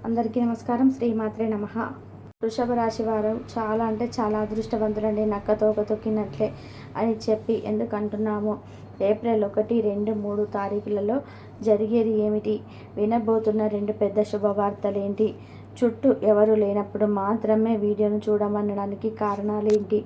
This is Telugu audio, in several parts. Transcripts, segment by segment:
అందరికీ నమస్కారం. శ్రీమాత్రే నమః. వృషభ రాశి వారు చాలా అంటే చాలా అదృష్టవంతులండి. నక్కతోక తొక్కినట్లే అని చెప్పి ఎందుకు అంటున్నాము? ఏప్రిల్ 1, 2, 3 తారీఖులలో జరిగేది ఏమిటి? వినబోతున్న 2 పెద్ద శుభవార్తలేంటి? చుట్టూ ఎవరు లేనప్పుడు మాత్రమే వీడియోను చూడమనడానికి కారణాలేంటి?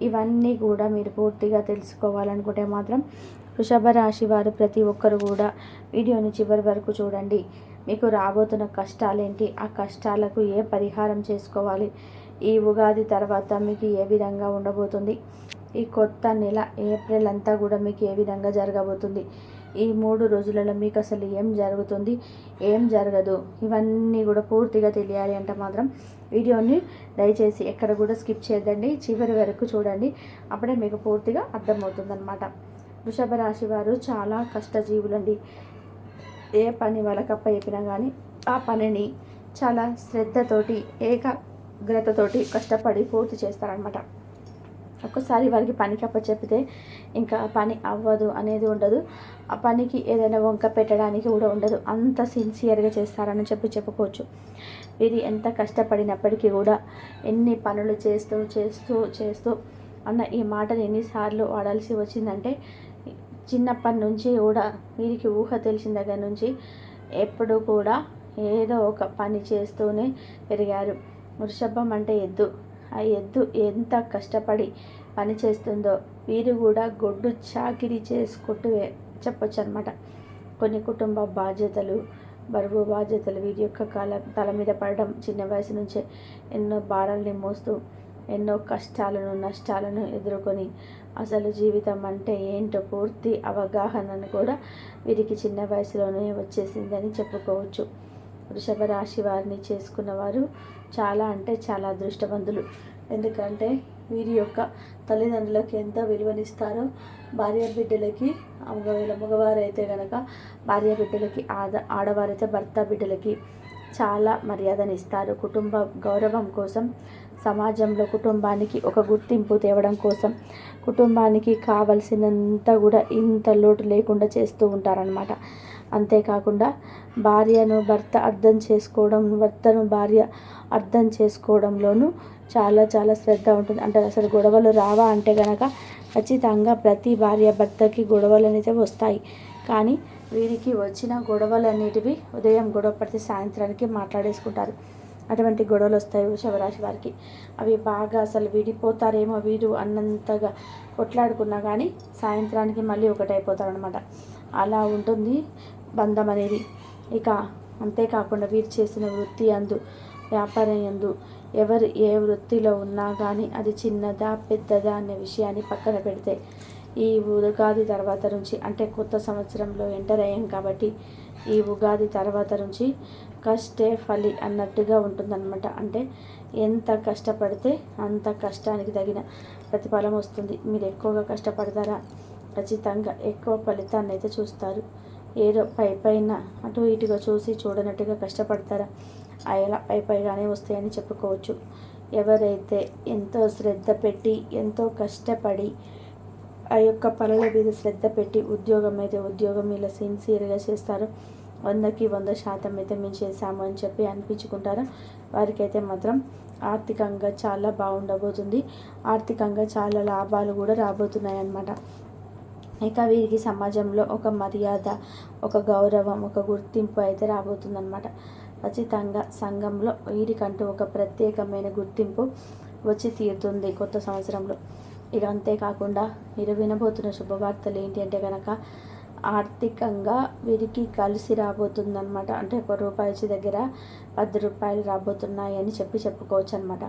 ఇవన్నీ కూడా మీరు పూర్తిగా తెలుసుకోవాలనుకుంటే మాత్రం వృషభ రాశి వారు ప్రతి ఒక్కరు కూడా వీడియోని చివరి వరకు చూడండి. మీకు రాబోతున్న కష్టాలేంటి, ఆ కష్టాలకు ఏ పరిహారం చేసుకోవాలి, ఈ ఉగాది తర్వాత మీకు ఏ విధంగా ఉండబోతుంది, ఈ కొత్త నెల ఏప్రిల్ అంతా కూడా మీకు ఏ విధంగా జరగబోతుంది, ఈ 3 రోజులలో మీకు అసలు ఏం జరుగుతుంది, ఏం జరగదు, ఇవన్నీ కూడా పూర్తిగా తెలియాలి అంటే మాత్రం వీడియోని దయచేసి ఎక్కడ కూడా స్కిప్ చేయద్దండి, చివరి వరకు చూడండి. అప్పుడే మీకు పూర్తిగా అర్థమవుతుందన్నమాట. వృషభ రాశి వారు చాలా కష్టజీవులండి. ఏ పని వాళ్ళకి అప్పచెప్పినా కానీ ఆ పనిని చాలా శ్రద్ధతోటి ఏకాగ్రతతోటి కష్టపడి పూర్తి చేస్తారనమాట. ఒక్కసారి వారికి పనికి అప్పచెప్పితే ఇంకా పని అవ్వదు అనేది ఉండదు. ఆ పనికి ఏదైనా వంక పెట్టడానికి కూడా ఉండదు. అంత సిన్సియర్గా చేస్తారని చెప్పుకోవచ్చు. వీరు ఎంత కష్టపడినప్పటికీ కూడా ఎన్ని పనులు చేస్తూ చేస్తూ చేస్తూ అన్న ఈ మాటను ఎన్నిసార్లు వాడాల్సి వచ్చిందంటే, చిన్నప్పటి నుంచి కూడా వీరికి ఊహ తెలిసిన దగ్గర నుంచి ఎప్పుడు కూడా ఏదో ఒక పని చేస్తూనే పెరిగారు. వృషభం అంటే ఎద్దు. ఆ ఎద్దు ఎంత కష్టపడి పని చేస్తుందో వీరు కూడా గొడ్డు చాకిరీ చేసుకుంటూ చెప్పొచ్చు అనమాట. కొన్ని కుటుంబ బాధ్యతలు, బరువు బాధ్యతలు వీరి యొక్క తల మీద పడడం, చిన్న వయసు నుంచే ఎన్నో భారాల్ని మోస్తూ ఎన్నో కష్టాలను నష్టాలను ఎదుర్కొని అసలు జీవితం అంటే ఏంటో పూర్తి అవగాహనను కూడా వీరికి చిన్న వయసులోనే వచ్చేసిందని చెప్పుకోవచ్చు. వృషభ రాశి వారిని చేసుకున్న వారు చాలా అంటే చాలా అదృష్టవంతులు. ఎందుకంటే వీరి యొక్క తల్లిదండ్రులకు ఎంత విలువనిస్తారో, భార్య బిడ్డలకి, ఒకవేళ మగవారైతే కనుక భార్య బిడ్డలకి, ఆడవారైతే భర్త బిడ్డలకి చాలా మర్యాదనిస్తారు. కుటుంబ గౌరవం కోసం, సమాజంలో కుటుంబానికి ఒక గుర్తింపు తేవడం కోసం, కుటుంబానికి కావలసినంత కూడా ఇంత లోటు లేకుండా చేస్తూ ఉంటారనమాట. అంతేకాకుండా భార్యను భర్త అర్థం చేసుకోవడం, భర్తను భార్య అర్థం చేసుకోవడంలోనూ చాలా చాలా శ్రద్ధ ఉంటుంది. అంటే అసలు గొడవలు రావా అంటే కనుక ఖచ్చితంగా ప్రతి భార్య భర్తకి గొడవలు అనేది వస్తాయి. కానీ వీరికి వచ్చిన గొడవలన్నిటివి ఉదయం గొడవ పడితే సాయంత్రానికి మాట్లాడేసుకుంటారు. అటువంటి గొడవలు వస్తాయి వృషభ రాశి వారికి. అవి బాగా అసలు విడిపోతారేమో వీరు అన్నంతగా కొట్లాడుకున్నా కానీ సాయంత్రానికి మళ్ళీ ఒకటైపోతారు అనమాట. అలా ఉంటుంది బంధం అనేది. ఇక అంతేకాకుండా వీరు చేసిన వృత్తి యందు, వ్యాపారం యందు, ఎవరు ఏ వృత్తిలో ఉన్నా కానీ అది చిన్నదా పెద్దదా అనే విషయాన్ని పక్కన పెడితే, ఈ ఉగాది తర్వాత నుంచి అంటే కొత్త సంవత్సరంలో ఎంటర్ అయ్యాం కాబట్టి ఈ ఉగాది తర్వాత నుంచి కష్టే ఫలి అన్నట్టుగా ఉంటుందన్నమాట. అంటే ఎంత కష్టపడితే అంత కష్టానికి తగిన ప్రతిఫలం వస్తుంది. మీరు ఎక్కువగా కష్టపడతారా, ఖచ్చితంగా ఎక్కువ ఫలితాన్ని అయితే చూస్తారు. ఏదో పైన అటు ఇటుగా చూసి చూడనట్టుగా కష్టపడతారా, అలా పైగానే వస్తాయని చెప్పుకోవచ్చు. ఎవరైతే ఎంతో శ్రద్ధ పెట్టి ఎంతో కష్టపడి ఆ యొక్క పనుల మీద శ్రద్ధ పెట్టి ఉద్యోగం ఇలా సిన్సియర్గా చేస్తారో, 100కి 100% అయితే మేము చేశాము అని చెప్పి అనిపించుకుంటారో వారికైతే మాత్రం ఆర్థికంగా చాలా బాగుండబోతుంది. ఆర్థికంగా చాలా లాభాలు కూడా రాబోతున్నాయి అన్నమాట. ఇక వీరికి సమాజంలో ఒక మర్యాద, ఒక గౌరవం, ఒక గుర్తింపు అయితే రాబోతుందన్నమాట. ఖచ్చితంగా సంఘంలో వీరికంటూ ఒక ప్రత్యేకమైన గుర్తింపు వచ్చి తీరుతుంది కొత్త సంవత్సరంలో. ఇక అంతేకాకుండా మీరు వినబోతున్న శుభవార్తలు ఏంటి అంటే కనుక ఆర్థికంగా వీరికి కలిసి రాబోతుందన్నమాట. అంటే ₹1 దగ్గర ₹10 రాబోతున్నాయి అని చెప్పుకోవచ్చు అనమాట.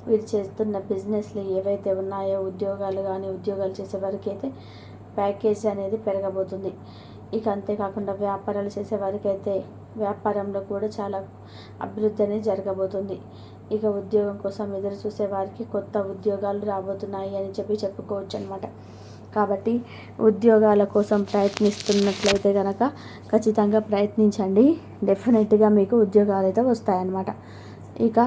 వీరు చేస్తున్న బిజినెస్లు ఏవైతే ఉన్నాయో, ఉద్యోగాలు చేసే వారికి అయితే ప్యాకేజ్ అనేది పెరగబోతుంది. ఇక అంతేకాకుండా వ్యాపారాలు చేసే వారికి అయితే వ్యాపారంలో కూడా చాలా అభివృద్ధి అనేది జరగబోతుంది. ఇక ఉద్యోగం కోసం ఎదురు చూసే వారికి కొత్త ఉద్యోగాలు రాబోతున్నాయి అని చెప్పుకోవచ్చు అనమాట. కాబట్టి ఉద్యోగాల కోసం ప్రయత్నిస్తున్నట్లయితే కనుక ఖచ్చితంగా ప్రయత్నించండి. డెఫినెట్గా మీకు ఉద్యోగాలు అయితే వస్తాయన్నమాట. ఇక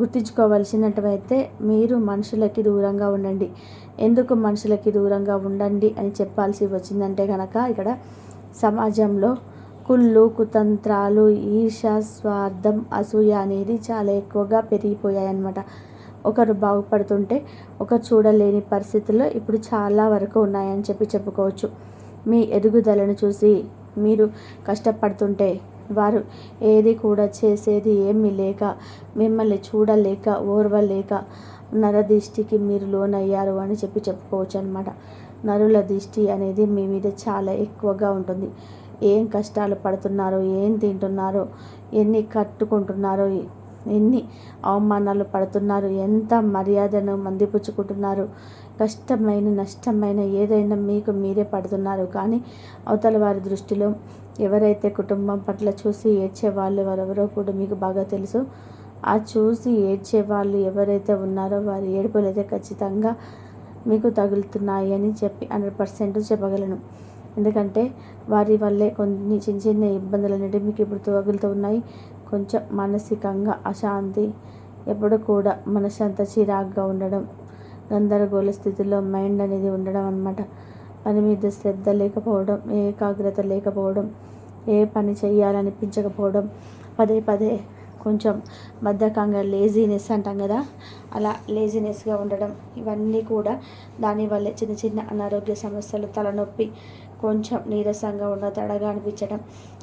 గుర్తించుకోవాల్సినటువంటి మీరు మనుషులకి దూరంగా ఉండండి. ఎందుకు మనుషులకి దూరంగా ఉండండి అని చెప్పాల్సి వచ్చిందంటే కనుక ఇక్కడ సమాజంలో కుళ్ళు, కుతంత్రాలు, ఈర్ష, స్వార్థం, అసూయ అనేది చాలా ఎక్కువగా పెరిగిపోయాయన్నమాట. ఒకరు బాగుపడుతుంటే ఒకరు చూడలేని పరిస్థితుల్లో ఇప్పుడు చాలా వరకు ఉన్నాయని చెప్పుకోవచ్చు. మీ ఎదుగుదలను చూసి మీరు కష్టపడుతుంటే వారు ఏది కూడా చేసేది ఏమీ లేక, మిమ్మల్ని చూడలేక, ఓర్వలేక నరదిష్టికి మీరు లోనయ్యారు అని చెప్పుకోవచ్చు అనమాట. నరుల దిష్టి అనేది మీ మీద చాలా ఎక్కువగా ఉంటుంది. ఏం కష్టాలు పడుతున్నారో, ఏం తింటున్నారో, ఎన్ని కట్టుకుంటున్నారో, ఎన్ని అవమానాలు పడుతున్నారు, ఎంత మర్యాదను మందిపుచ్చుకుంటున్నారు, కష్టమైన నష్టమైన ఏదైనా మీకు మీరే పడుతున్నారు. కానీ అవతల వారి దృష్టిలో ఎవరైతే కుటుంబం పట్ల చూసి ఏడ్చే వాళ్ళు ఎవరెవరో కూడా మీకు బాగా తెలుసు. ఆ చూసి ఏడ్చే వాళ్ళు ఎవరైతే ఉన్నారో వారి ఏడుపులు అయితే ఖచ్చితంగా మీకు తగులుతున్నాయి అని 100% చెప్పగలను. ఎందుకంటే వారి వల్లే కొన్ని చిన్న చిన్న ఇబ్బందులు అనేవి మీకు ఇప్పుడు తగులుతూ ఉన్నాయి. కొంచెం మానసికంగా అశాంతి, ఎప్పుడు కూడా మనసు అంతా చిరాగ్గా ఉండడం, గందరగోళ స్థితిలో మైండ్ అనేది ఉండడం అన్నమాట. పని మీద శ్రద్ధ లేకపోవడం, ఏకాగ్రత లేకపోవడం, ఏ పని చేయాలనిపించకపోవడం, పదే పదే కొంచెం బద్ధకంగా లేజీనెస్ అంటాం కదా, అలా లేజీనెస్గా ఉండడం, ఇవన్నీ కూడా దానివల్లే చిన్న చిన్న అనారోగ్య సమస్యలు, తలనొప్పి, కొంచెం నీరసంగా తడగా అనిపించడం,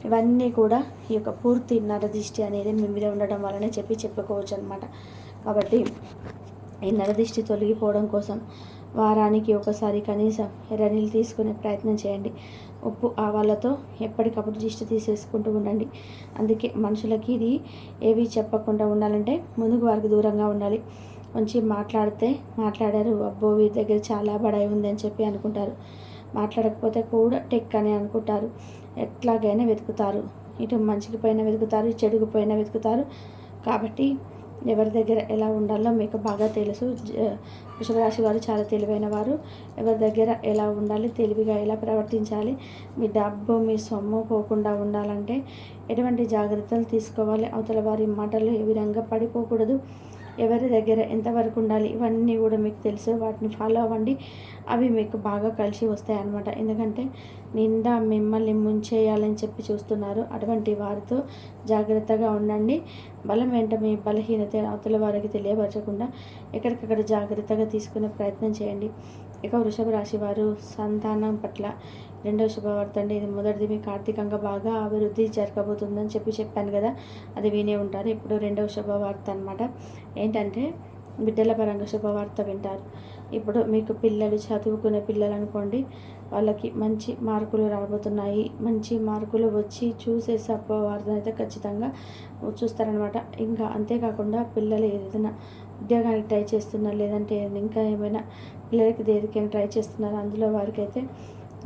ఇవన్నీ కూడా ఈ యొక్క పూర్తి నరదిష్టి అనేది మీ మీద ఉండడం వలన చెప్పుకోవచ్చు అనమాట. కాబట్టి ఈ నరదిష్టి తొలగిపోవడం కోసం వారానికి ఒకసారి కనీసం ఎర్రనీళ్ళు తీసుకునే ప్రయత్నం చేయండి. ఉప్పు ఆవాలతో ఎప్పటికప్పుడు దిష్టి తీసేసుకుంటూ ఉండండి. అందుకే మనుషులకి ఇది ఏవి చెప్పకుండా ఉండాలంటే ముందుకు వారికి దూరంగా ఉండాలి. మంచి మాట్లాడారు, అబ్బో వీరి దగ్గర చాలా బడాయి ఉంది అని అనుకుంటారు. మాట్లాడకపోతే కూడా టెక్ అని అనుకుంటారు. ఎట్లాగైనా వెతుకుతారు. ఇటు మంచికి పైన వెతుకుతారు, చెడుకు పైన వెతుకుతారు. కాబట్టి ఎవరి దగ్గర ఎలా ఉండాలో మీకు బాగా తెలుసు. వృషభ రాశి వారు చాలా తెలివైన వారు. ఎవరి దగ్గర ఎలా ఉండాలి, తెలివిగా ఎలా ప్రవర్తించాలి, మీ డబ్బు మీ సొమ్ము పోకుండా ఉండాలంటే ఎటువంటి జాగ్రత్తలు తీసుకోవాలి, అవతల వారి మాటలు ఏ విధంగా పడిపోకూడదు, ఎవరి దగ్గర ఎంతవరకు ఉండాలి, ఇవన్నీ కూడా మీకు తెలుసు. వాటిని ఫాలో అవ్వండి. అవి మీకు బాగా కలిసి వస్తాయి అన్నమాట. ఎందుకంటే నిండా మిమ్మల్ని ముంచేయాలని చూస్తున్నారు. అటువంటి వారితో జాగ్రత్తగా ఉండండి. బలం ఏంటో మీ బలహీనత అవతల వారికి తెలియపరచకుండా ఎక్కడికక్కడ జాగ్రత్తగా తీసుకునే ప్రయత్నం చేయండి. ఇక వృషభ రాశి వారు సంతానం పట్ల రెండవ శుభవార్త అండి. ఇది మొదటిది మీకు ఆర్థికంగా బాగా అభివృద్ధి జరగబోతుందని చెప్పాను కదా, అది వినే ఉంటారు. ఇప్పుడు రెండవ శుభవార్త అనమాట. ఏంటంటే బిడ్డల పరంగా శుభవార్త వింటారు. ఇప్పుడు మీకు పిల్లలు చదువుకునే పిల్లలు అనుకోండి, వాళ్ళకి మంచి మార్కులు రాబోతున్నాయి. మంచి మార్కులు వచ్చి చూసే శుభవార్త అయితే ఖచ్చితంగా చూస్తారనమాట. ఇంకా అంతేకాకుండా పిల్లలు ఏదైనా ఉద్యోగానికి ట్రై చేస్తున్నారు, లేదంటే ఇంకా ఏమైనా పిల్లలకి దేనికైనా ట్రై చేస్తున్నారు, అందులో వారికైతే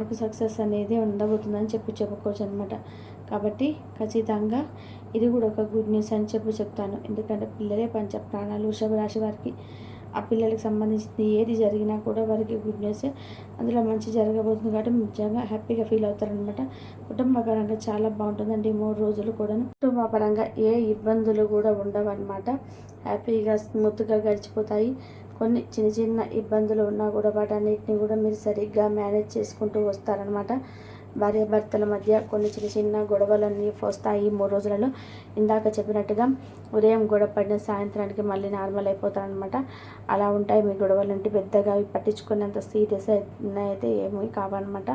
ఒక సక్సెస్ అనేది ఉండబోతుందని చెప్పుకోవచ్చు అనమాట. కాబట్టి ఖచ్చితంగా ఇది కూడా ఒక గుడ్ న్యూస్ అని చెప్తాను. ఎందుకంటే పిల్లలే పంచ ప్రాణాలు వృషభ రాశి వారికి. ఆ పిల్లలకి సంబంధించింది ఏది జరిగినా కూడా వారికి గుడ్ న్యూసే. అందులో మంచి జరగబోతుంది కాబట్టి నిజంగా హ్యాపీగా ఫీల్ అవుతారనమాట. కుటుంబ పరంగా చాలా బాగుంటుందండి 3 రోజులు కూడా. కుటుంబ పరంగా ఏ ఇబ్బందులు కూడా ఉండవు అనమాట. హ్యాపీగా స్మూత్గా గడిచిపోతాయి. కొన్ని చిన్న చిన్న ఇబ్బందులు ఉన్నా కూడా వాటన్నిటిని కూడా మీరు సరిగ్గా మేనేజ్ చేసుకుంటూ వస్తారనమాట. భార్యాభర్తల మధ్య కొన్ని చిన్న చిన్న గొడవలన్నీ వస్తాయి 3 రోజులలో. ఇందాక చెప్పినట్టుగా ఉదయం గొడవ పడిన సాయంత్రానికి మళ్ళీ నార్మల్ అయిపోతారనమాట. అలా ఉంటాయి మీ గొడవలంటే. పెద్దగా పట్టించుకునేంత సీరియస్ అయితే ఏమీ కావన్నమాట.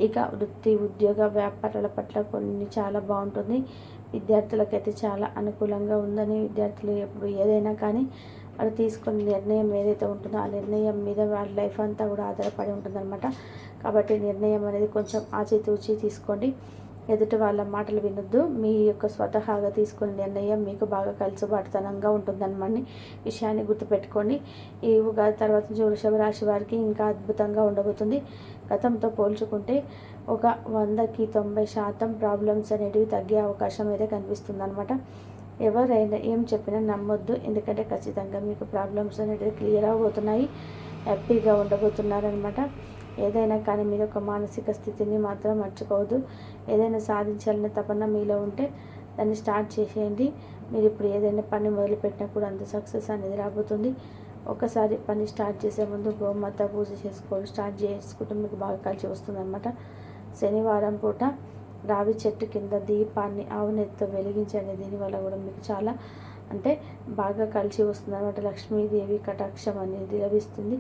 ఇక వృత్తి, ఉద్యోగ, వ్యాపారాల పట్ల కొన్ని చాలా బాగుంటుంది. విద్యార్థులకైతే చాలా అనుకూలంగా ఉందని, విద్యార్థులు ఎప్పుడు ఏదైనా కానీ వాళ్ళు తీసుకున్న నిర్ణయం ఏదైతే ఉంటుందో ఆ నిర్ణయం మీద వాళ్ళ లైఫ్ అంతా కూడా ఆధారపడి ఉంటుందన్నమాట. కాబట్టి నిర్ణయం అనేది కొంచెం ఆచితూచి తీసుకోండి. ఎదుటి వాళ్ళ మాటలు వినొద్దు. మీ యొక్క స్వతహాగా తీసుకునే నిర్ణయం మీకు బాగా కలుసుబాటుతనంగా ఉంటుందన్నమాట. విషయాన్ని గుర్తుపెట్టుకోండి. ఈ ఉగాది తర్వాత నుంచి వృషభ రాశి వారికి ఇంకా అద్భుతంగా ఉండబోతుంది. గతంతో పోల్చుకుంటే ఒక 100కి 90% ప్రాబ్లమ్స్ అనేటివి తగ్గే అవకాశం అయితే కనిపిస్తుంది అనమాట. ఎవరైనా ఏం చెప్పినా నమ్మొద్దు. ఎందుకంటే ఖచ్చితంగా మీకు ప్రాబ్లమ్స్ అనేటివి క్లియర్ అవబోతున్నాయి. హ్యాపీగా ఉండబోతున్నారనమాట. ఏదైనా కానీ మీరు ఒక మానసిక స్థితిని మాత్రం మర్చిపోవద్దు. ఏదైనా సాధించాలనే తపన మీలో ఉంటే దాన్ని స్టార్ట్ చేసేయండి. మీరు ఇప్పుడు ఏదైనా పని మొదలుపెట్టినప్పుడు అంత సక్సెస్ అనేది రాబోతుంది. ఒకసారి పని స్టార్ట్ చేసే ముందు గోమాత పూజ స్టార్ట్ చేసుకుంటే మీకు బాగా కలిసి వస్తుందన్నమాట. శనివారం పూట రావి చెట్టు కింద దీపాన్ని ఆవు నెత్తితో వెలిగించండి. దీనివల్ల కూడా మీకు చాలా అంటే బాగా కలిసి వస్తుంది అన్నమాట. లక్ష్మీదేవి కటాక్షం అనేది లభిస్తుంది.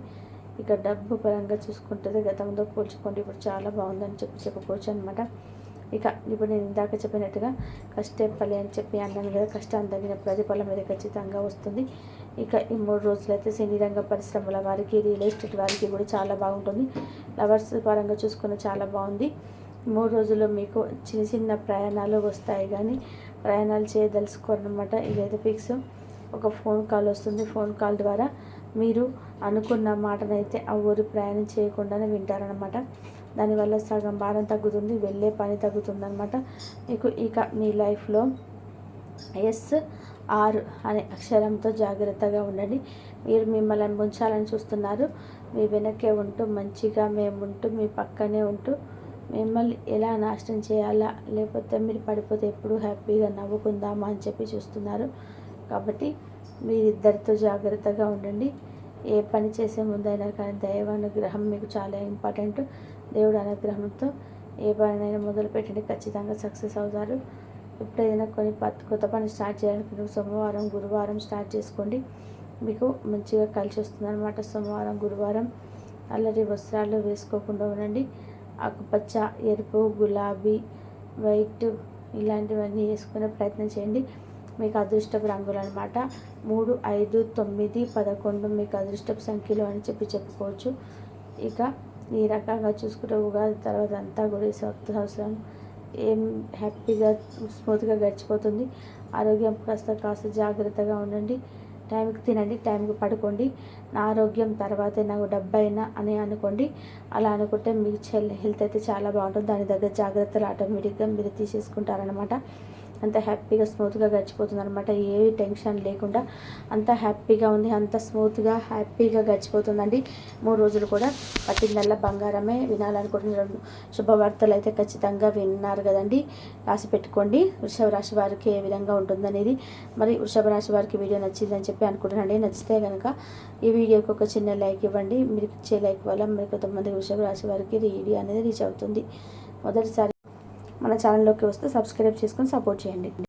ఇక డబ్బు పరంగా చూసుకుంటే గతంతో పోల్చుకోండి ఇప్పుడు చాలా బాగుందని చెప్పుకోవచ్చు అనమాట. ఇక ఇప్పుడు నేను ఇందాక చెప్పినట్టుగా కష్టే ఫలి అని చెప్పి అన్నాను కదా, కష్టాన్ని తగిన ప్రతిఫలం మీద ఖచ్చితంగా వస్తుంది. ఇక ఈ 3 రోజులైతే సినీ రంగ పరిశ్రమల వారికి, రియల్ ఎస్టేట్ వారికి కూడా చాలా బాగుంటుంది. లవర్స్ పరంగా చూసుకున్న చాలా బాగుంది. 3 రోజుల్లో మీకు చిన్న చిన్న ప్రయాణాలు వస్తాయి, కానీ ప్రయాణాలు చేయదలుచుకోరనమాట. ఇదైతే ఫిక్స్. ఒక ఫోన్ కాల్ వస్తుంది. ఫోన్ కాల్ ద్వారా మీరు అనుకున్న మాటనైతే ఆ ఊరు ప్రయాణం చేయకుండానే వింటారనమాట. దానివల్ల సగం భారం తగ్గుతుంది, వెళ్ళే పని తగ్గుతుంది అనమాట మీకు. ఇక మీ లైఫ్లో SR అనే అక్షరంతో జాగ్రత్తగా ఉండండి. మీరు మిమ్మల్ని ముంచాలని చూస్తున్నారు. మీ వెనకే ఉంటూ మంచిగా మేముంటూ మీ పక్కనే ఉంటూ మిమ్మల్ని ఎలా నాశనం చేయాలా, లేకపోతే మీరు పడిపోతే ఎప్పుడు హ్యాపీగా నవ్వుకుందామా అని చెప్పి చూస్తున్నారు. కాబట్టి మీరిద్దరితో జాగ్రత్తగా ఉండండి. ఏ పని చేసే ముందైనా కానీ దైవానుగ్రహం మీకు చాలా ఇంపార్టెంట్. దేవుడు అనుగ్రహంతో ఏ పనైనా మొదలుపెట్టండి, ఖచ్చితంగా సక్సెస్ అవుతారు. ఇప్పుడు ఏదైనా కొత్త పని స్టార్ట్ చేయాలనుకుంటే సోమవారం, గురువారం స్టార్ట్ చేసుకోండి. మీకు మంచిగా కలిసి వస్తుంది అనమాట. సోమవారం, గురువారం అల్లరి వస్త్రాలు వేసుకోకుండా ఉండండి. ఆకుపచ్చ, ఎరుపు, గులాబీ, వైట్ ఇలాంటివన్నీ వేసుకునే ప్రయత్నం చేయండి. మీకు అదృష్టపు రంగులు అనమాట 3, 5, 9, 11 మీకు అదృష్టపు సంఖ్యలు అని చెప్పుకోవచ్చు. ఇక ఈ రకంగా చూసుకుంటే ఉగాది తర్వాత అంతా కూడా ఈ సంవత్సరం ఏం హ్యాపీగా స్మూత్గా గడిచిపోతుంది. ఆరోగ్యం కాస్త జాగ్రత్తగా ఉండండి. టైంకి తినండి, టైంకి పడుకోండి. నా ఆరోగ్యం తర్వాతే నాకు డబ్బైనా అని అనుకోండి. అలా అనుకుంటే మీకు హెల్త్ అయితే చాలా బాగుంటుంది. దాని దగ్గర జాగ్రత్తలు ఆటోమేటిక్గా మీరు తీసేసుకుంటారనమాట. అంత హ్యాపీగా స్మూత్గా గడిచిపోతుంది అనమాట. ఏ టెన్షన్ లేకుండా అంత హ్యాపీగా ఉంది, అంత స్మూత్గా హ్యాపీగా గడిచిపోతుందండి. 3 రోజులు కూడా పట్టిందల్లా బంగారమే. వినాలనుకుంటున్న శుభవార్తలు అయితే ఖచ్చితంగా విన్నారు కదండి. రాసి పెట్టుకోండి. వృషభ రాశి వారికి ఏ విధంగా ఉంటుందనేది. మరి వృషభ రాశి వారికి వీడియో నచ్చిందని చెప్పి అనుకుంటున్నానండి. నచ్చితే కనుక ఈ వీడియోకి ఒక చిన్న లైక్ ఇవ్వండి. మీరు ఇచ్చే లైక్ వల్ల మరి కొంతమంది వృషభ రాశి వారికి వీడియో అనేది రీచ్ అవుతుంది. మొదటిసారి మన ఛానల్లోకి వస్తే సబ్స్క్రైబ్ చేసుకొని సపోర్ట్ చేయండి.